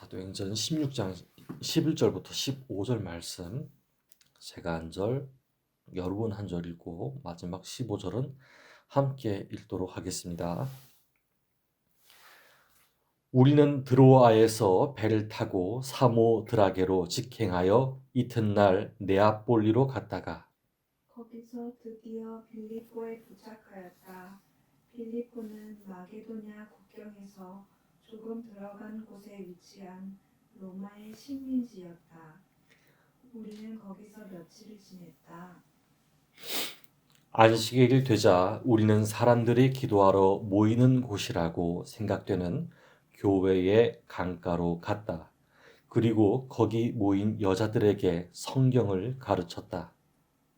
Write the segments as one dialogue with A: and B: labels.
A: 사도행전 16장 11절부터 15절 말씀 제가 한 절, 여러분 한 절 읽고 마지막 15절은 함께 읽도록 하겠습니다. 우리는 드로아에서 배를 타고 사모드라게로 직행하여 이튿날 네아폴리로 갔다가
B: 거기서 드디어 빌립보에 도착하였다. 빌립보는 마게도냐 국경에서 조금 들어간 곳에 위치한 로마의 식민지였다. 우리는 거기서 며칠을 지냈다.
A: 안식일이 되자 우리는 사람들이 기도하러 모이는 곳이라고 생각되는 교회의 강가로 갔다. 그리고 거기 모인 여자들에게 성경을 가르쳤다.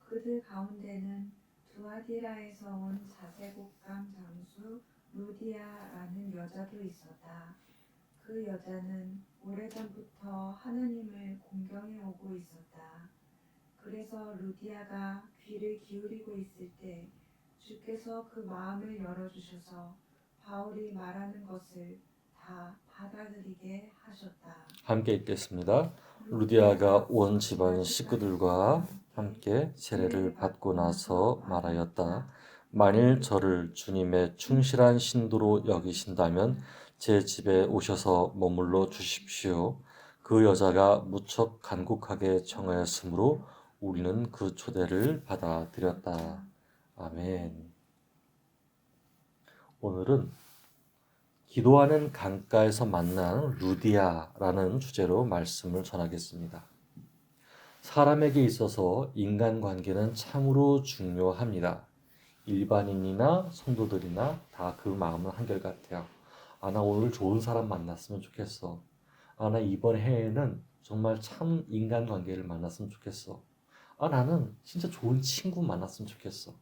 B: 그들 가운데는 두아디라에서 온 자세곡강 장수 루디아라는 여자도 있었다. 그 여자는 오래전부터 하나님을 공경해 오고 있었다. 그래서 루디아가 귀를 기울이고 있을 때 주께서 그 마음을 열어주셔서 바울이 말하는 것을 다 받아들이게 하셨다.
A: 함께 읽겠습니다. 루디아가 온 집안 식구들과 함께 세례를 받고 나서 말하였다. 만일 저를 주님의 충실한 신도로 여기신다면 제 집에 오셔서 머물러 주십시오. 그 여자가 무척 간곡하게 청하였으므로 우리는 그 초대를 받아들였다. 아멘. 오늘은 기도하는 강가에서 만난 루디아라는 주제로 말씀을 전하겠습니다. 사람에게 있어서 인간관계는 참으로 중요합니다. 일반인이나 성도들이나 다 그 마음은 한결같아요. 나 오늘 좋은 사람 만났으면 좋겠어. 나 이번 해에는 정말 참 인간관계를 만났으면 좋겠어. 나는 진짜 좋은 친구 만났으면 좋겠어.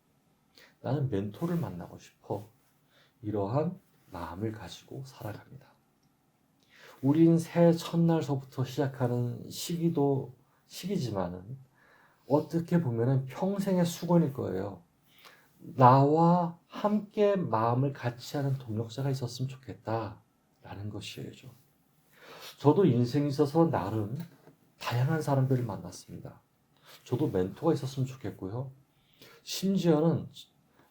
A: 나는 멘토를 만나고 싶어. 이러한 마음을 가지고 살아갑니다. 우린 새해 첫날서부터 시작하는 시기지만은 어떻게 보면은 평생의 수건일 거예요. 나와 함께 마음을 같이 하는 동역자가 있었으면 좋겠다라는 것이죠. 저도 인생에 있어서 나름 다양한 사람들을 만났습니다. 저도 멘토가 있었으면 좋겠고요. 심지어는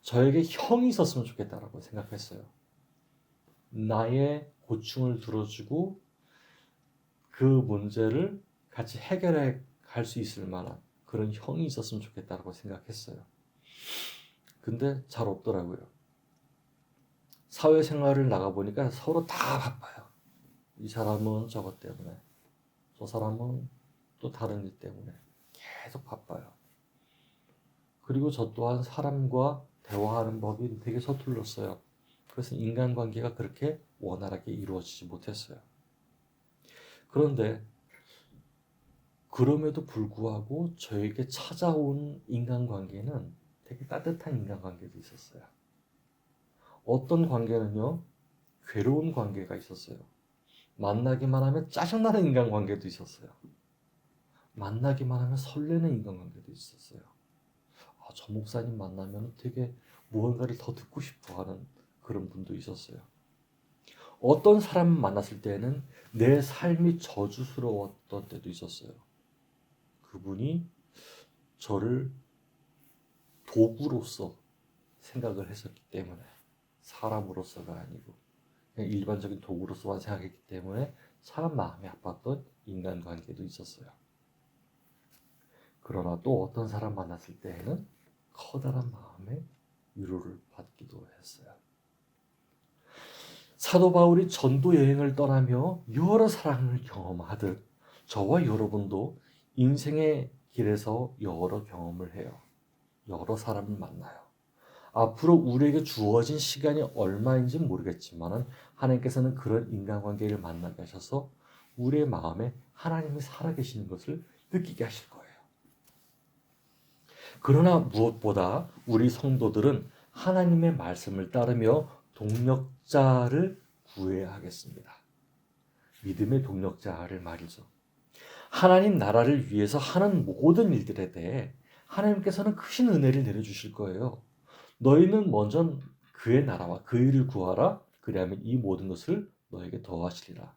A: 저에게 형이 있었으면 좋겠다라고 생각했어요. 나의 고충을 들어주고 그 문제를 같이 해결해 갈 수 있을 만한 그런 형이 있었으면 좋겠다라고 생각했어요. 근데 잘 없더라고요. 사회생활을 나가보니까 서로 다 바빠요. 이 사람은 저것 때문에, 저 사람은 또 다른 일 때문에 계속 바빠요. 그리고 저 또한 사람과 대화하는 법이 되게 서툴렀어요. 그래서 인간관계가 그렇게 원활하게 이루어지지 못했어요. 그런데 그럼에도 불구하고 저에게 찾아온 인간관계는 되게 따뜻한 인간관계도 있었어요. 어떤 관계는요, 괴로운 관계가 있었어요. 만나기만 하면 짜증나는 인간관계도 있었어요. 만나기만 하면 설레는 인간관계도 있었어요. 저 목사님 만나면 되게 무언가를 더 듣고 싶어 하는 그런 분도 있었어요. 어떤 사람 만났을 때는 내 삶이 저주스러웠던 때도 있었어요. 그분이 저를 도구로서 생각을 했었기 때문에, 사람으로서가 아니고 그냥 일반적인 도구로서만 생각했기 때문에 참 마음이 아팠던 인간관계도 있었어요. 그러나 또 어떤 사람 만났을 때에는 커다란 마음의 위로를 받기도 했어요. 사도 바울이 전도 여행을 떠나며 여러 사랑을 경험하듯 저와 여러분도 인생의 길에서 여러 경험을 해요. 여러 사람을 만나요. 앞으로 우리에게 주어진 시간이 얼마인지 모르겠지만 하나님께서는 그런 인간관계를 만나게 하셔서 우리의 마음에 하나님이 살아계시는 것을 느끼게 하실 거예요. 그러나 무엇보다 우리 성도들은 하나님의 말씀을 따르며 동력자를 구해야 하겠습니다. 믿음의 동력자를 말이죠. 하나님 나라를 위해서 하는 모든 일들에 대해 하나님께서는 크신 은혜를 내려주실 거예요. 너희는 먼저 그의 나라와 그 일을 구하라. 그리하면 이 모든 것을 너에게 더하시리라.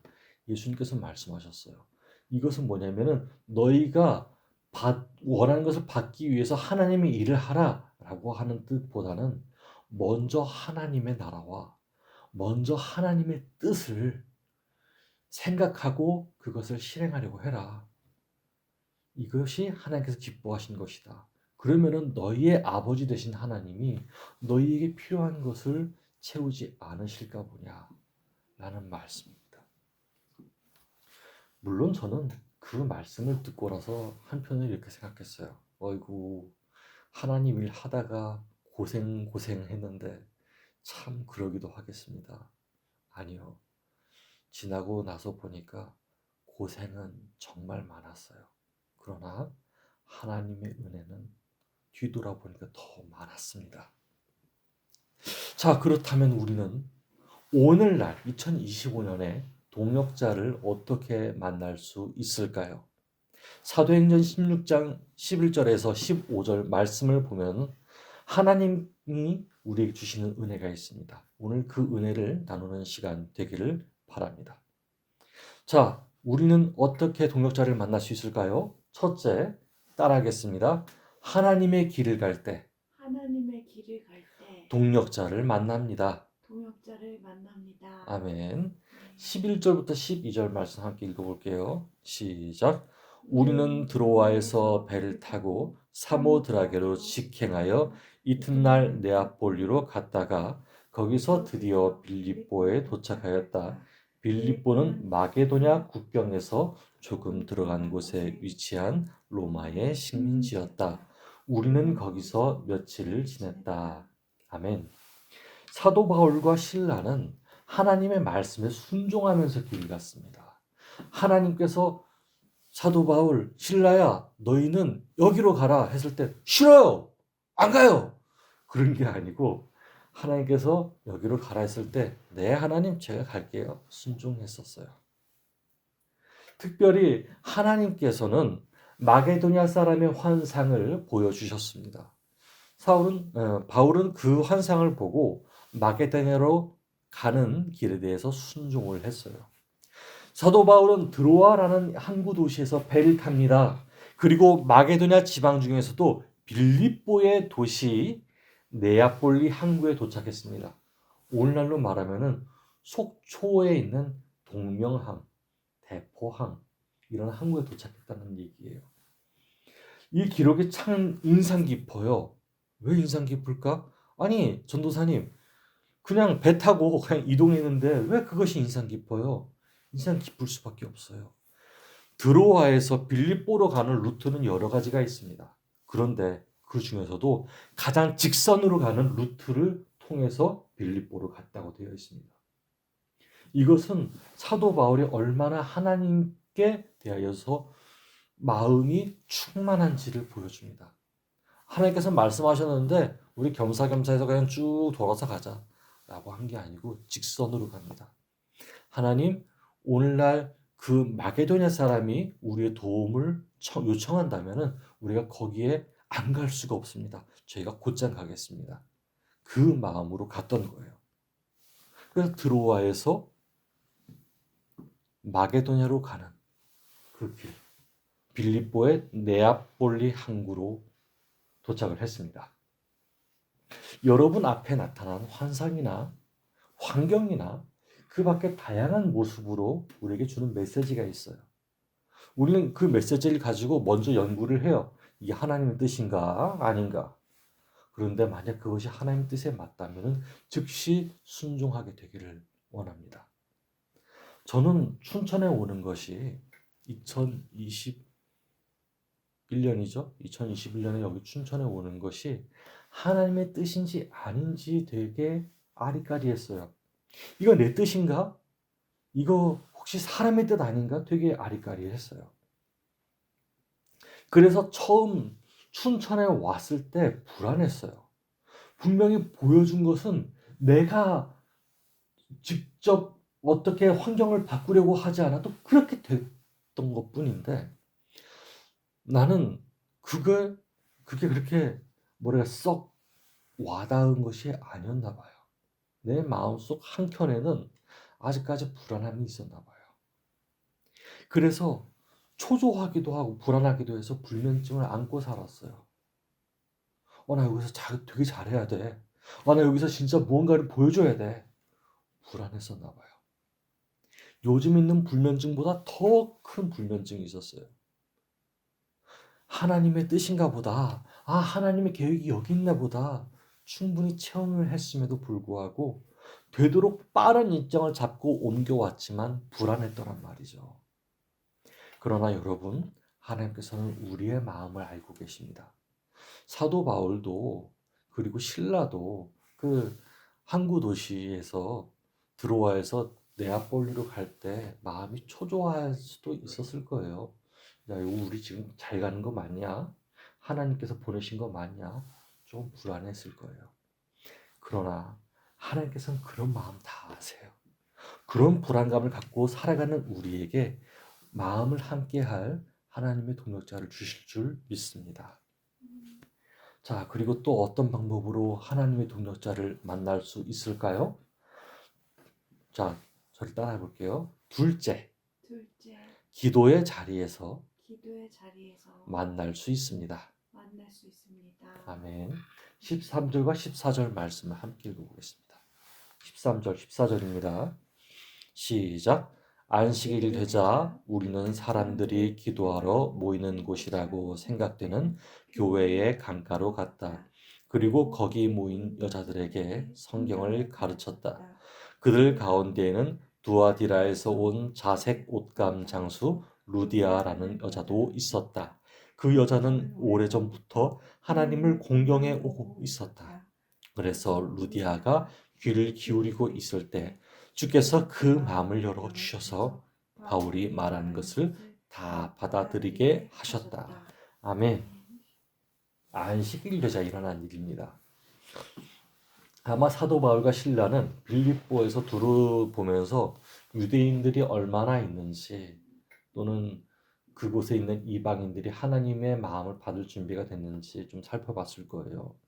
A: 예수님께서 말씀하셨어요. 이것은 뭐냐면은 너희가 원하는 것을 받기 위해서 하나님의 일을 하라라고 하는 뜻보다는 먼저 하나님의 나라와 먼저 하나님의 뜻을 생각하고 그것을 실행하려고 해라. 이것이 하나님께서 기뻐하신 것이다. 그러면은 너희의 아버지 되신 하나님이 너희에게 필요한 것을 채우지 않으실까 보냐 라는 말씀입니다. 물론 저는 그 말씀을 듣고 나서 한편으로 이렇게 생각했어요. 어이구, 하나님 일 하다가 고생했는데 참 그러기도 하겠습니다. 아니요. 지나고 나서 보니까 고생은 정말 많았어요. 그러나 하나님의 은혜는 뒤돌아보니까 더 많았습니다. 자, 그렇다면 우리는 오늘날 2025년에 동역자를 어떻게 만날 수 있을까요? 사도행전 16장 11절에서 15절 말씀을 보면 하나님이 우리에게 주시는 은혜가 있습니다. 오늘 그 은혜를 나누는 시간 되기를 바랍니다. 자, 우리는 어떻게 동역자를 만날 수 있을까요? 첫째, 따라하겠습니다. 하나님의 길을 갈 때
B: 하나님의 길을 갈 때
A: 동역자를 만납니다.
B: 동역자를 만납니다.
A: 아멘. 11절부터 12절 말씀 함께 읽어볼게요. 시작. 우리는 드로아에서 배를 타고 사모드라게로 직행하여 이튿날 네아폴리로 갔다가 거기서 드디어 빌립보에 도착하였다. 빌립보는 마게도냐 국경에서 조금 들어간 곳에 위치한 로마의 식민지였다. 우리는 거기서 며칠을 지냈다. 아멘. 사도 바울과 신라는 하나님의 말씀에 순종하면서 길을 갔습니다. 하나님께서 사도 바울, 신라야, 너희는 여기로 가라 했을 때 싫어요, 안 가요. 그런 게 아니고 하나님께서 여기로 가라 했을 때 네, 하나님 제가 갈게요. 순종했었어요. 특별히 하나님께서는 마게도냐 사람의 환상을 보여주셨습니다. 바울은 그 환상을 보고 마게도냐로 가는 길에 대해서 순종을 했어요. 사도 바울은 드로아라는 항구 도시에서 배를 탑니다. 그리고 마게도냐 지방 중에서도 빌립보의 도시 네아폴리 항구에 도착했습니다. 오늘날로 말하면은 속초에 있는 동명항, 대포항 이런 항구에 도착했다는 얘기예요. 이 기록이 참 인상 깊어요. 왜 인상 깊을까? 아니, 전도사님, 그냥 배 타고 그냥 이동했는데 왜 그것이 인상 깊어요? 인상 깊을 수밖에 없어요. 드로아에서 빌립보로 가는 루트는 여러 가지가 있습니다. 그런데 그 중에서도 가장 직선으로 가는 루트를 통해서 빌립보로 갔다고 되어 있습니다. 이것은 사도 바울이 얼마나 하나님께 대하여서 마음이 충만한지를 보여줍니다. 하나님께서 말씀하셨는데 우리 겸사겸사해서 그냥 쭉 돌아서 가자 라고 한 게 아니고 직선으로 갑니다. 하나님, 오늘날 그 마게도냐 사람이 우리의 도움을 요청한다면 우리가 거기에 안 갈 수가 없습니다. 저희가 곧장 가겠습니다. 그 마음으로 갔던 거예요. 그래서 드로아에서 마게도냐로 가는 그 길, 빌립보의 네아폴리 항구로 도착을 했습니다. 여러분 앞에 나타난 환상이나 환경이나 그 밖에 다양한 모습으로 우리에게 주는 메시지가 있어요. 우리는 그 메시지를 가지고 먼저 연구를 해요. 이게 하나님의 뜻인가 아닌가. 그런데 만약 그것이 하나님의 뜻에 맞다면 즉시 순종하게 되기를 원합니다. 저는 춘천에 오는 것이 2021년이죠. 2021년에 여기 춘천에 오는 것이 하나님의 뜻인지 아닌지 되게 아리까리했어요. 이거 내 뜻인가? 이거 혹시 사람의 뜻 아닌가? 되게 아리까리했어요. 그래서 처음 춘천에 왔을 때 불안했어요. 분명히 보여준 것은 내가 직접 어떻게 환경을 바꾸려고 하지 않아도 그렇게 됐던 것뿐인데 나는 그게 그렇게 썩 와닿은 것이 아니었나 봐요. 내 마음속 한켠에는 아직까지 불안함이 있었나 봐요. 그래서 초조하기도 하고 불안하기도 해서 불면증을 안고 살았어요. 나 여기서 되게 잘해야 돼. 나 여기서 진짜 무언가를 보여줘야 돼. 불안했었나 봐요. 요즘 있는 불면증보다 더 큰 불면증이 있었어요. 하나님의 뜻인가 보다. 하나님의 계획이 여기 있나 보다. 충분히 체험을 했음에도 불구하고 되도록 빠른 일정을 잡고 옮겨왔지만 불안했더란 말이죠. 그러나 여러분, 하나님께서는 우리의 마음을 알고 계십니다. 사도 바울도 그리고 신라도 그 항구 도시에서 드로아에서 네아폴리로 갈 때 마음이 초조할 수도 있었을 거예요. 야, 이거 우리 지금 잘 가는 거 맞냐? 하나님께서 보내신 거 맞냐? 좀 불안했을 거예요. 그러나 하나님께서는 그런 마음 다 아세요. 그런 불안감을 갖고 살아가는 우리에게 마음을 함께할 하나님의 동역자를 주실 줄 믿습니다. 자, 그리고 또 어떤 방법으로 하나님의 동역자를 만날 수 있을까요? 자, 저를 따라해 볼게요. 둘째,
B: 둘째,
A: 기도의 자리에서
B: 기도의 자리에서
A: 만날 수 있습니다.
B: 만날 수 있습니다.
A: 아멘. 13절과 14절 말씀을 함께 읽어보겠습니다. 13절, 14절입니다. 시작. 안식일 되자 우리는 사람들이 기도하러 모이는 곳이라고 생각되는 교회의 강가로 갔다. 그리고 거기 모인 여자들에게 성경을 가르쳤다. 그들 가운데에는 두아디라에서 온 자색 옷감 장수 루디아라는 여자도 있었다. 그 여자는 오래전부터 하나님을 공경해 오고 있었다. 그래서 루디아가 귀를 기울이고 있을 때 주께서 그 마음을 열어 주셔서 바울이 말하는 것을 다 받아들이게 하셨다. 아멘. 안식일 되자 일어난 일입니다. 아마 사도 바울과 신라는 빌립보에서 두루 보면서 유대인들이 얼마나 있는지 또는 그곳에 있는 이방인들이 하나님의 마음을 받을 준비가 됐는지 좀 살펴봤을 거예요.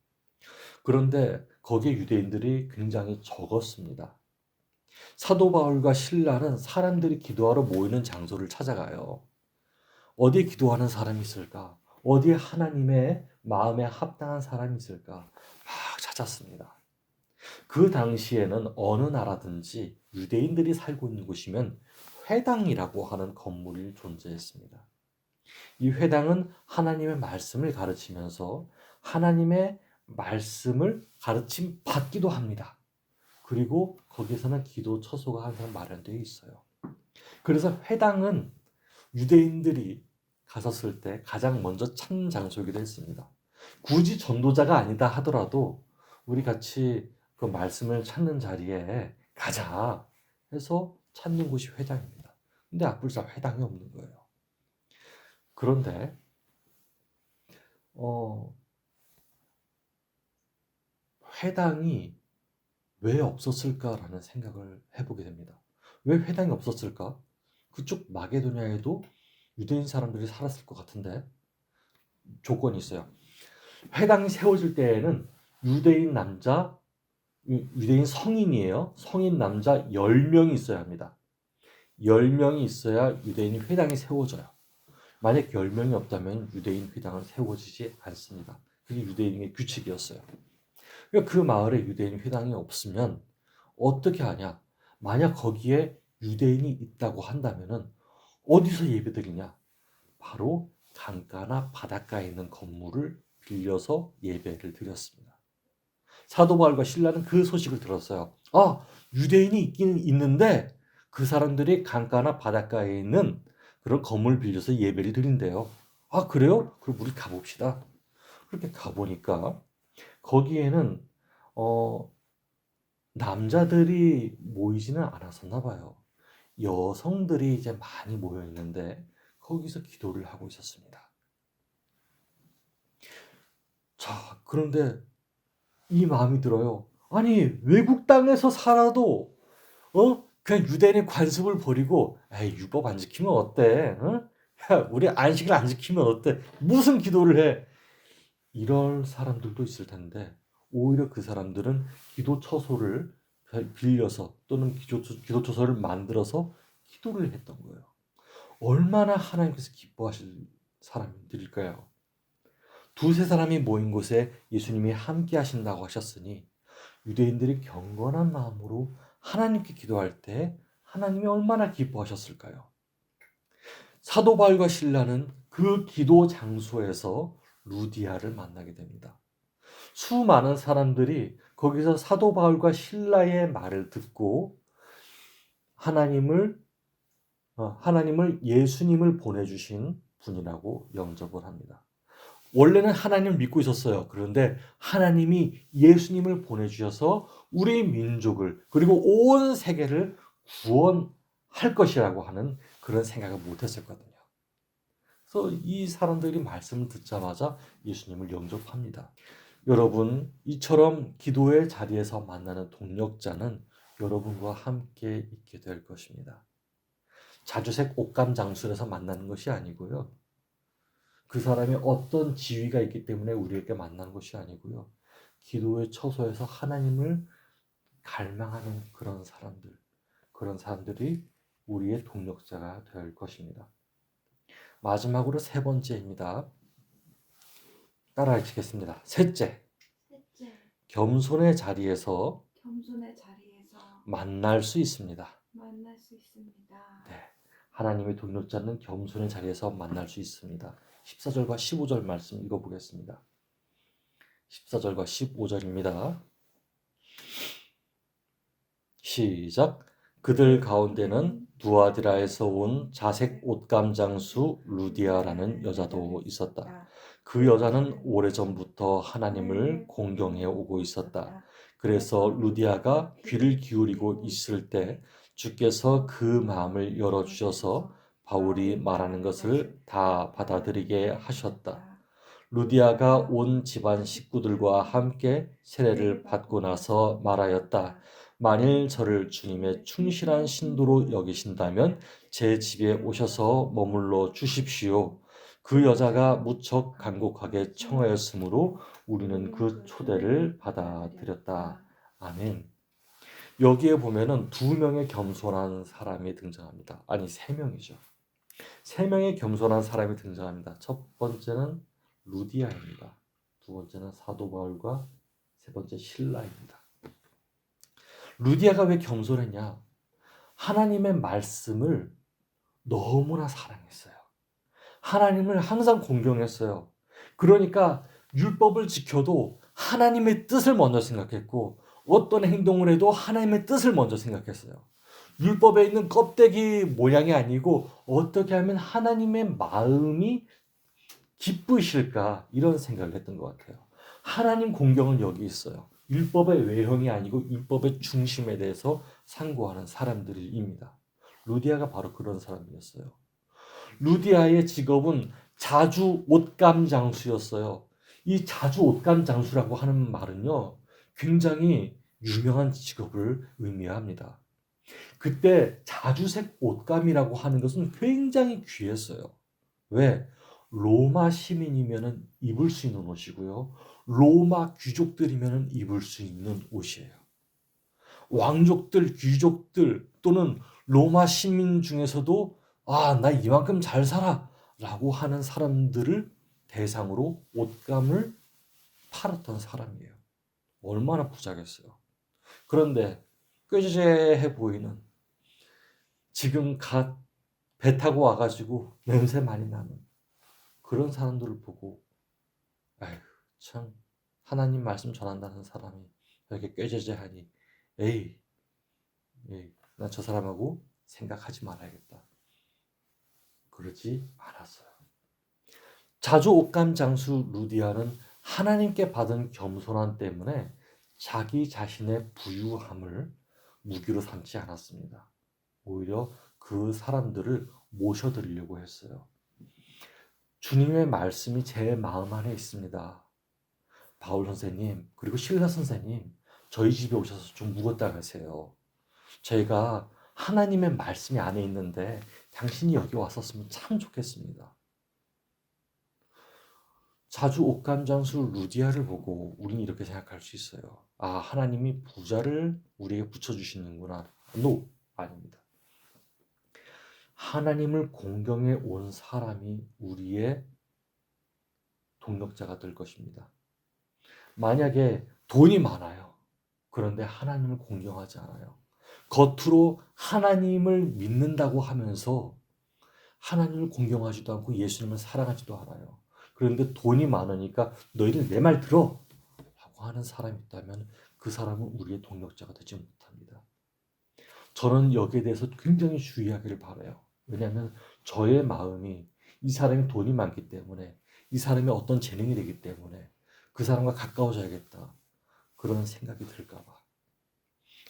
A: 그런데 거기에 유대인들이 굉장히 적었습니다. 사도 바울과 신라는 사람들이 기도하러 모이는 장소를 찾아가요. 어디에 기도하는 사람이 있을까? 어디에 하나님의 마음에 합당한 사람이 있을까? 막 찾았습니다. 그 당시에는 어느 나라든지 유대인들이 살고 있는 곳이면 회당이라고 하는 건물이 존재했습니다. 이 회당은 하나님의 말씀을 가르치면서 하나님의 말씀을 가르침 받기도 합니다. 그리고 거기서는 기도 처소가 항상 마련되어 있어요. 그래서 회당은 유대인들이 갔었을 때 가장 먼저 찾는 장소이기도 했습니다. 굳이 전도자가 아니다 하더라도 우리 같이 그 말씀을 찾는 자리에 가자 해서 찾는 곳이 회당입니다. 근데 앞불사 회당이 없는 거예요. 그런데 회당이 왜 없었을까라는 생각을 해보게 됩니다. 왜 회당이 없었을까? 그쪽 마게도냐에도 유대인 사람들이 살았을 것 같은데 조건이 있어요. 회당이 세워질 때에는 유대인 남자, 유대인 성인이에요. 성인 남자 10명이 있어야 합니다. 10명이 있어야 유대인 회당이 세워져요. 만약 10명이 없다면 유대인 회당은 세워지지 않습니다. 그게 유대인의 규칙이었어요. 그러니까 그 마을에 유대인 회당이 없으면 어떻게 하냐? 만약 거기에 유대인이 있다고 한다면은 어디서 예배드리냐? 바로 강가나 바닷가에 있는 건물을 빌려서 예배를 드렸습니다. 사도 바울과 신라는 그 소식을 들었어요. 유대인이 있기는 있는데 그 사람들이 강가나 바닷가에 있는 그런 건물을 빌려서 예배를 드린대요. 그래요? 그럼 우리 가봅시다. 그렇게 가보니까 거기에는 남자들이 모이지는 않았었나 봐요. 여성들이 이제 많이 모여 있는데 거기서 기도를 하고 있었습니다. 자, 그런데 이 마음이 들어요. 아니, 외국 땅에서 살아도 그냥 유대인의 관습을 버리고 에이, 율법 안 지키면 어때? 야, 우리 안식일 안 지키면 어때? 무슨 기도를 해? 이런 사람들도 있을 텐데 오히려 그 사람들은 기도 처소를 빌려서 또는 기도 처소를 만들어서 기도를 했던 거예요. 얼마나 하나님께서 기뻐하실 사람들일까요? 두세 사람이 모인 곳에 예수님이 함께 하신다고 하셨으니 유대인들이 경건한 마음으로 하나님께 기도할 때 하나님이 얼마나 기뻐하셨을까요? 사도 바울과 실라는 그 기도 장소에서 루디아를 만나게 됩니다. 수많은 사람들이 거기서 사도 바울과 실라의 말을 듣고 하나님을 예수님을 보내주신 분이라고 영접을 합니다. 원래는 하나님을 믿고 있었어요. 그런데 하나님이 예수님을 보내주셔서 우리 민족을 그리고 온 세계를 구원할 것이라고 하는 그런 생각을 못했었거든요. 그래서 이 사람들이 말씀을 듣자마자 예수님을 영접합니다. 여러분, 이처럼 기도의 자리에서 만나는 동력자는 여러분과 함께 있게 될 것입니다. 자주색 옷감 장술에서 만나는 것이 아니고요. 그 사람이 어떤 지위가 있기 때문에 우리에게 만나는 것이 아니고요. 기도의 처소에서 하나님을 갈망하는 그런 사람들이 우리의 동력자가 될 것입니다. 마지막으로 세 번째입니다. 따라 읽겠습니다. 셋째, 겸손의 자리에서 만날 수 있습니다. 네, 하나님의 동력자는 겸손의 자리에서 만날 수 있습니다. 14절과 15절 말씀 읽어보겠습니다. 14절과 15절입니다. 시작. 그들 가운데는 두아디라에서 온 자색 옷감 장수 루디아라는 여자도 있었다. 그 여자는 오래전부터 하나님을 공경해 오고 있었다. 그래서 루디아가 귀를 기울이고 있을 때 주께서 그 마음을 열어주셔서 바울이 말하는 것을 다 받아들이게 하셨다. 루디아가 온 집안 식구들과 함께 세례를 받고 나서 말하였다. 만일 저를 주님의 충실한 신도로 여기신다면 제 집에 오셔서 머물러 주십시오. 그 여자가 무척 간곡하게 청하였으므로 우리는 그 초대를 받아들였다. 아멘. 여기에 보면은 두 명의 겸손한 사람이 등장합니다. 아니, 세 명이죠. 세 명의 겸손한 사람이 등장합니다. 첫 번째는 루디아입니다. 두 번째는 사도 바울과 세 번째 실라입니다. 루디아가 왜 겸손했냐? 하나님의 말씀을 너무나 사랑했어요. 하나님을 항상 공경했어요. 그러니까 율법을 지켜도 하나님의 뜻을 먼저 생각했고 어떤 행동을 해도 하나님의 뜻을 먼저 생각했어요. 율법에 있는 껍데기 모양이 아니고 어떻게 하면 하나님의 마음이 기쁘실까 이런 생각을 했던 것 같아요. 하나님 공경은 여기 있어요. 율법의 외형이 아니고 율법의 중심에 대해서 상고하는 사람들입니다. 루디아가 바로 그런 사람이었어요. 루디아의 직업은 자주 옷감 장수였어요. 이 자주 옷감 장수라고 하는 말은요, 굉장히 유명한 직업을 의미합니다. 그때 자주색 옷감이라고 하는 것은 굉장히 귀했어요. 왜? 로마 시민이면 입을 수 있는 옷이고요. 로마 귀족들이면 입을 수 있는 옷이에요. 왕족들, 귀족들 또는 로마 시민 중에서도 나 이만큼 잘 살아 라고 하는 사람들을 대상으로 옷감을 팔았던 사람이에요. 얼마나 부자겠어요. 그런데 꾀죄해 보이는 지금 갓 배 타고 와가지고 냄새 많이 나는 그런 사람들을 보고 아휴 참 하나님 말씀 전한다는 사람이 이렇게 꾀죄죄하니 에이 나 저 사람하고 생각하지 말아야겠다. 그러지 않았어요. 자주 옷감 장수 루디아는 하나님께 받은 겸손함 때문에 자기 자신의 부유함을 무기로 삼지 않았습니다. 오히려 그 사람들을 모셔드리려고 했어요. 주님의 말씀이 제 마음 안에 있습니다. 바울 선생님, 그리고 실라 선생님, 저희 집에 오셔서 좀 묵었다 가세요. 저희가 하나님의 말씀이 안에 있는데 당신이 여기 왔었으면 참 좋겠습니다. 자주 옷감장수 루디아를 보고 우리는 이렇게 생각할 수 있어요. 하나님이 부자를 우리에게 붙여주시는구나. No, 아닙니다. 하나님을 공경해 온 사람이 우리의 동력자가 될 것입니다. 만약에 돈이 많아요. 그런데 하나님을 공경하지 않아요. 겉으로 하나님을 믿는다고 하면서 하나님을 공경하지도 않고 예수님을 사랑하지도 않아요. 그런데 돈이 많으니까 너희들 내 말 들어! 라고 하는 사람이 있다면 그 사람은 우리의 동력자가 되지 못합니다. 저는 여기에 대해서 굉장히 주의하기를 바라요. 왜냐하면 저의 마음이 이 사람이 돈이 많기 때문에, 이 사람이 어떤 재능이 되기 때문에 그 사람과 가까워져야겠다, 그런 생각이 들까 봐.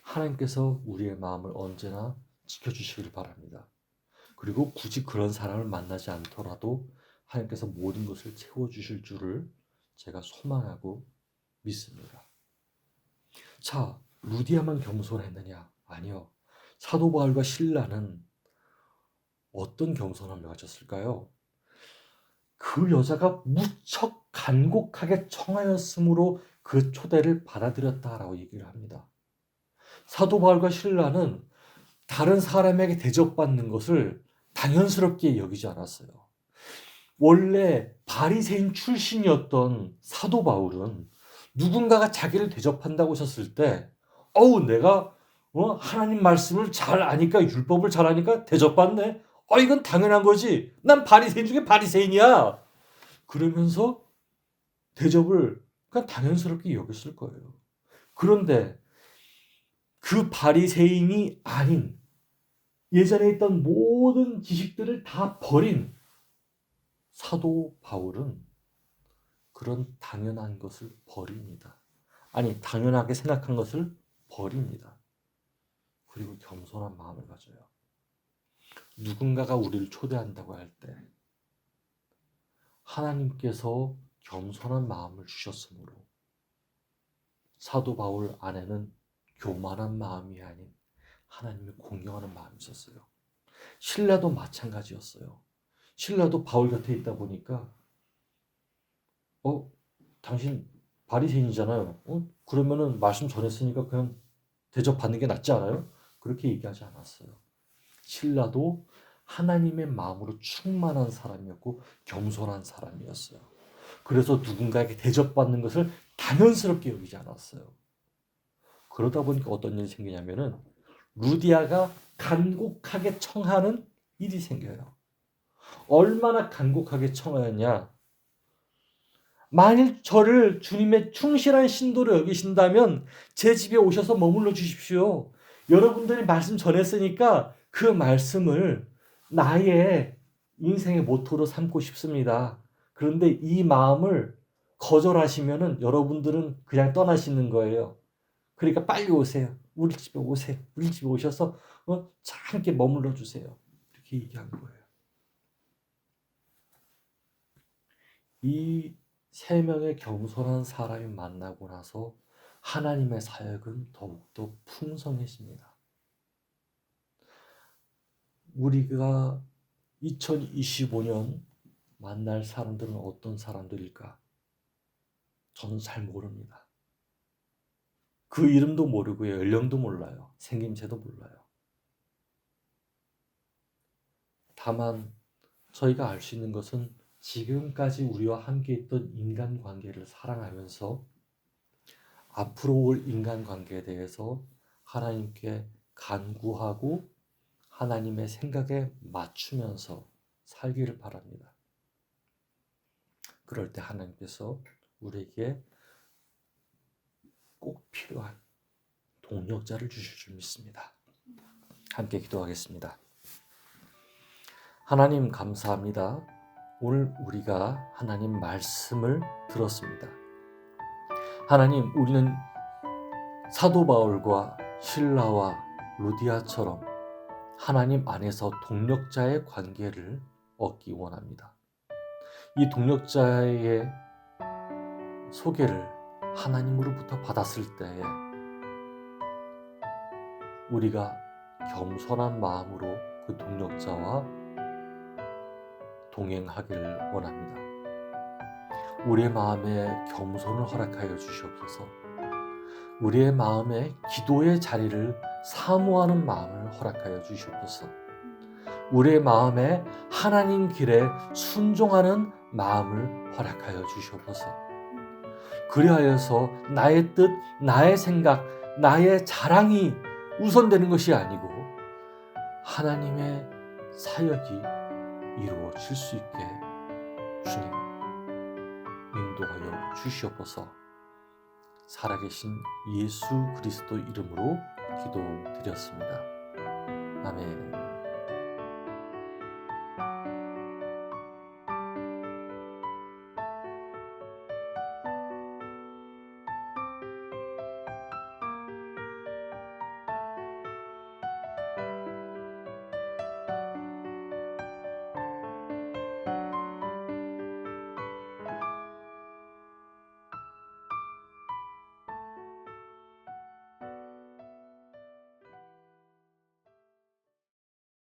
A: 하나님께서 우리의 마음을 언제나 지켜주시길 바랍니다. 그리고 굳이 그런 사람을 만나지 않더라도 하나님께서 모든 것을 채워주실 줄을 제가 소망하고 믿습니다. 자, 루디아만 겸손했느냐? 아니요. 사도 바울과 실라는 어떤 겸손함을 가졌을까요? 그 여자가 무척 간곡하게 청하였으므로 그 초대를 받아들였다라고 얘기를 합니다. 사도 바울과 실라는 다른 사람에게 대접받는 것을 당연스럽게 여기지 않았어요. 원래 바리새인 출신이었던 사도 바울은 누군가가 자기를 대접한다고 하셨을 때, 내가 하나님 말씀을 잘 아니까, 율법을 잘 아니까 대접받네. 이건 당연한 거지. 난 바리새인 중에 바리새인이야. 그러면서 대접을 그냥 당연스럽게 여겼을 거예요. 그런데 그 바리새인이 아닌, 예전에 있던 모든 지식들을 다 버린 사도 바울은 그런 당연한 것을 버립니다. 아니, 당연하게 생각한 것을 버립니다. 그리고 겸손한 마음을 가져요. 누군가가 우리를 초대한다고 할 때 하나님께서 겸손한 마음을 주셨으므로 사도 바울 안에는 교만한 마음이 아닌 하나님을 공경하는 마음이 있었어요. 실라도 마찬가지였어요. 실라도 바울 곁에 있다 보니까 당신 바리새인이잖아요. 그러면은 말씀 전했으니까 그냥 대접받는 게 낫지 않아요? 그렇게 얘기하지 않았어요. 실라도 하나님의 마음으로 충만한 사람이었고 겸손한 사람이었어요. 그래서 누군가에게 대접받는 것을 당연스럽게 여기지 않았어요. 그러다 보니까 어떤 일이 생기냐면은 루디아가 간곡하게 청하는 일이 생겨요. 얼마나 간곡하게 청하였냐? 만일 저를 주님의 충실한 신도로 여기신다면 제 집에 오셔서 머물러 주십시오. 여러분들이 말씀 전했으니까 그 말씀을 나의 인생의 모토로 삼고 싶습니다. 그런데 이 마음을 거절하시면은 여러분들은 그냥 떠나시는 거예요. 그러니까 빨리 오세요. 우리 집에 오세요. 우리 집에 오셔서 함께 머물러 주세요. 이렇게 얘기한 거예요. 이 세 명의 겸손한 사람이 만나고 나서 하나님의 사역은 더욱더 풍성해집니다. 우리가 2025년 만날 사람들은 어떤 사람들일까? 저는 잘 모릅니다. 그 이름도 모르고요. 연령도 몰라요. 생김새도 몰라요. 다만 저희가 알 수 있는 것은 지금까지 우리와 함께 있던 인간관계를 사랑하면서 앞으로 올 인간관계에 대해서 하나님께 간구하고 하나님의 생각에 맞추면서 살기를 바랍니다. 그럴 때 하나님께서 우리에게 꼭 필요한 동력자를 주실 줄 믿습니다. 함께 기도하겠습니다. 하나님 감사합니다. 오늘 우리가 하나님 말씀을 들었습니다. 하나님, 우리는 사도 바울과 실라와 루디아처럼 하나님 안에서 동력자의 관계를 얻기 원합니다. 이 동력자의 소개를 하나님으로부터 받았을 때에 우리가 겸손한 마음으로 그 동력자와 동행하기를 원합니다. 우리의 마음에 겸손을 허락하여 주시옵소서. 우리의 마음에 기도의 자리를 사모하는 마음을 허락하여 주시옵소서. 우리의 마음에 하나님 길에 순종하는 마음을 허락하여 주시옵소서. 그리하여서 나의 뜻, 나의 생각, 나의 자랑이 우선되는 것이 아니고 하나님의 사역이 이루어질 수 있게 주님 인도하여 주시옵소서. 살아계신 예수 그리스도 이름으로 기도드렸습니다. 아멘.